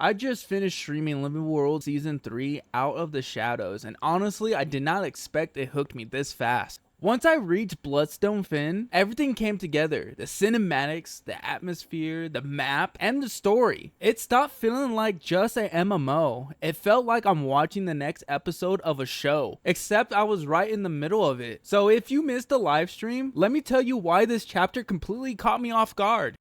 I just finished streaming Living World Season 3 Out of the Shadows, and honestly, I did not expect it hooked me this fast. Once I reached Bloodstone Fen, everything came together. The cinematics, the atmosphere, the map, and the story. It stopped feeling like just a MMO. It felt like I'm watching the next episode of a show, except I was right in the middle of it. So if you missed the live stream, let me tell you why this chapter completely caught me off guard.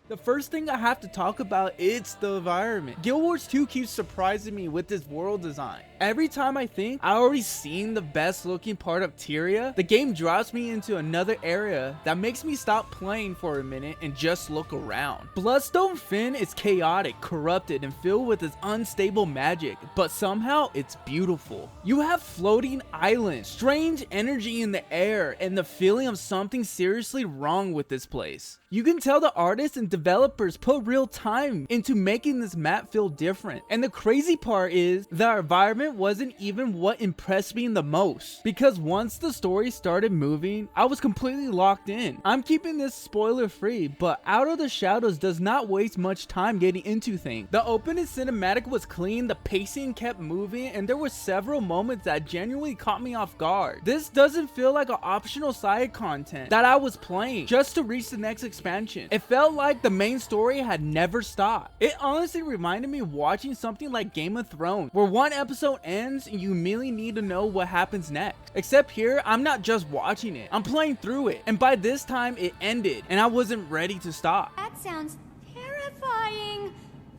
The first thing I have to talk about is the environment. Guild Wars 2 keeps surprising me with this world design. Every time I think I already seen the best looking part of Tyria, the game drops me into another area that makes me stop playing for a minute and just look around. Bloodstone Fen is chaotic, corrupted, and filled with its unstable magic, but somehow it's beautiful. You have floating islands, strange energy in the air, and the feeling of something seriously wrong with this place. You can tell the artists and developers put real time into making this map feel different. And the crazy part is the environment wasn't even what impressed me the most, because once the story started moving, I was completely locked in. I'm keeping this spoiler free, but Out of the Shadows does not waste much time getting into things. The opening cinematic was clean, the pacing kept moving, and there were several moments that genuinely caught me off guard. This doesn't feel like an optional side content that I was playing just to reach the next expansion. It felt like the main story had never stopped. It honestly reminded me of watching something like Game of Thrones, where one episode ends and you immediately need to know what happens next. Except here, I'm not just watching it, I'm playing through it, and by this time it ended and I wasn't ready to stop. That sounds terrifying.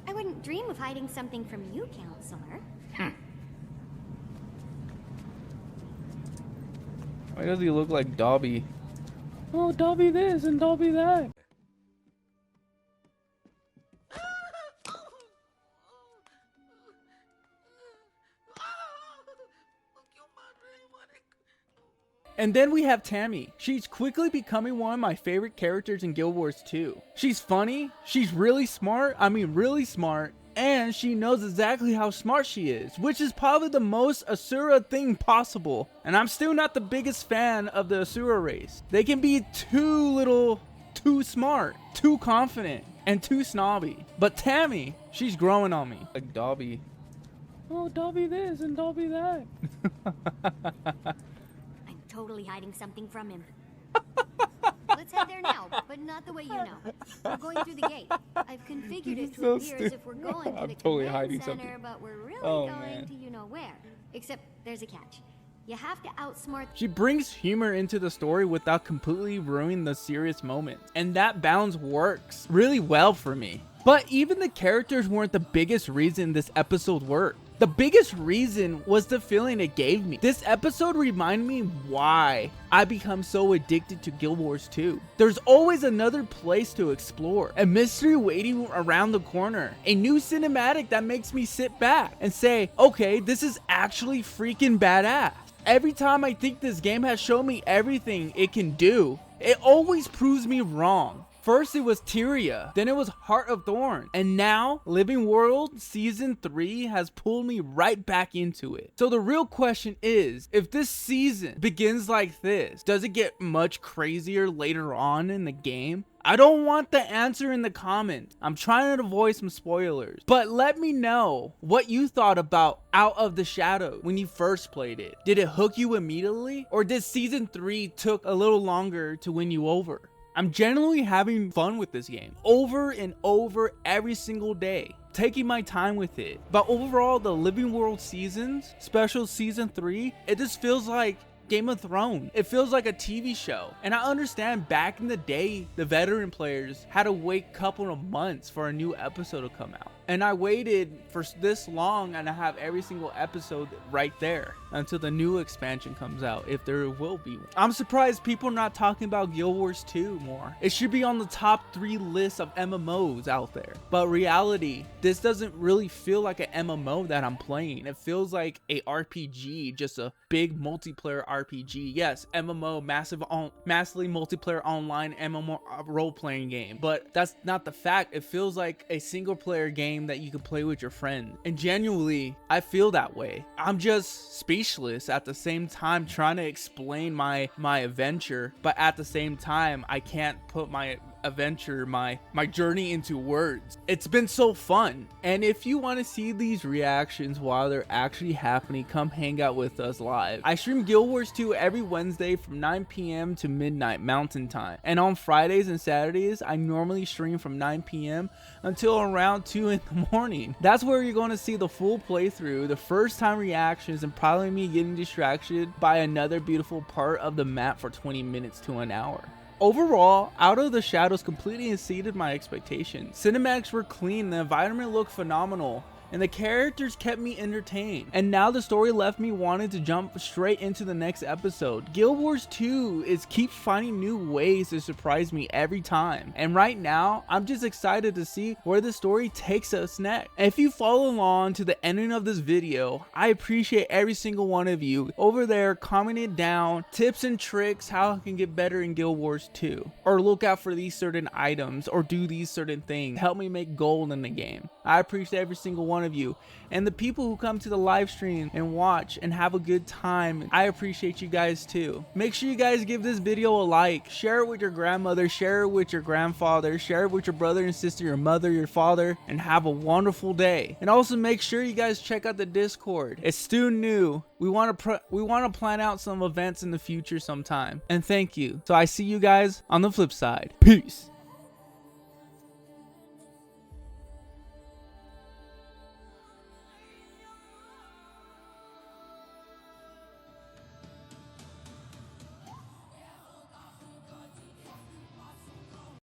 I wouldn't dream of hiding something from you, Counselor. Why does he look like Dobby? Oh, Dobby this and Dobby that. And then we have Taimi. She's quickly becoming one of my favorite characters in Guild Wars 2. She's funny, she's really smart, really smart, and she knows exactly how smart she is, which is probably the most Asura thing possible. And I'm still not the biggest fan of the Asura race. They can be too smart, too confident, and too snobby. But Taimi, she's growing on me. Like Dobby. Oh, Dobby this and Dobby that. Totally hiding something from him. Let's head there now, but not the way you know. We're going through the gate. I've configured it to appear as if we're going to the command center, but we're really going to you know where. Except there's a catch. You have to outsmart. She brings humor into the story without completely ruining the serious moments, and that balance works really well for me. But even the characters weren't the biggest reason this episode worked. The biggest reason was the feeling it gave me. This episode reminded me why I become so addicted to Guild Wars 2. There's always another place to explore, a mystery waiting around the corner, a new cinematic that makes me sit back and say, okay, this is actually freaking badass. Every time I think this game has shown me everything it can do, it always proves me wrong. First it was Tyria, then it was Heart of Thorns, and now Living World Season 3 has pulled me right back into it. So the real question is, if this season begins like this, does it get much crazier later on in the game? I don't want the answer in the comments. I'm trying to avoid some spoilers. But let me know what you thought about Out of the Shadows when you first played it. Did it hook you immediately? Or did Season 3 took a little longer to win you over? I'm genuinely having fun with this game over and over every single day, taking my time with it. But overall, the Living World seasons, special Season 3, it just feels like Game of Thrones. It feels like a TV show. And I understand back in the day, the veteran players had to wait a couple of months for a new episode to come out. And I waited for this long, and I have every single episode right there until the new expansion comes out, if there will be one. I'm surprised people are not talking about Guild Wars 2 more. It should be on the top 3 list of MMOs out there. But reality, this doesn't really feel like an MMO that I'm playing. It feels like a RPG, just a big multiplayer RPG. Yes, MMO, massively multiplayer online MMO role-playing game. But that's not the fact. It feels like a single player game that you can play with your friend. And genuinely, I feel that way. I'm just speechless at the same time trying to explain my adventure, but at the same time I can't put my adventure, my journey into words. It's been so fun. And if you want to see these reactions while they're actually happening, come hang out with us live. I stream Guild Wars 2 every Wednesday from 9 p.m. to midnight Mountain Time, and on Fridays and Saturdays I normally stream from 9 p.m. until around 2 in the morning. That's where you're going to see the full playthrough, the first time reactions, and probably me getting distracted by another beautiful part of the map for 20 minutes to an hour. Overall, Out of the Shadows completely exceeded my expectations. Cinematics were clean, the environment looked phenomenal, and the characters kept me entertained. And now the story left me wanting to jump straight into the next episode. Guild Wars 2 keeps finding new ways to surprise me every time. And right now, I'm just excited to see where the story takes us next. And if you follow along to the ending of this video, I appreciate every single one of you over there commenting down tips and tricks how I can get better in Guild Wars 2. Or look out for these certain items, or do these certain things. Help me make gold in the game. I appreciate every single one of you, and the people who come to the live stream and watch and have a good time. I appreciate you guys too. Make sure you guys give this video a like, share it with your grandmother, share it with your grandfather, share it with your brother and sister, your mother, your father, and have a wonderful day. And also make sure you guys check out the Discord. It's still new. We want to plan out some events in the future sometime. And thank you. So I see you guys on the flip side. Peace.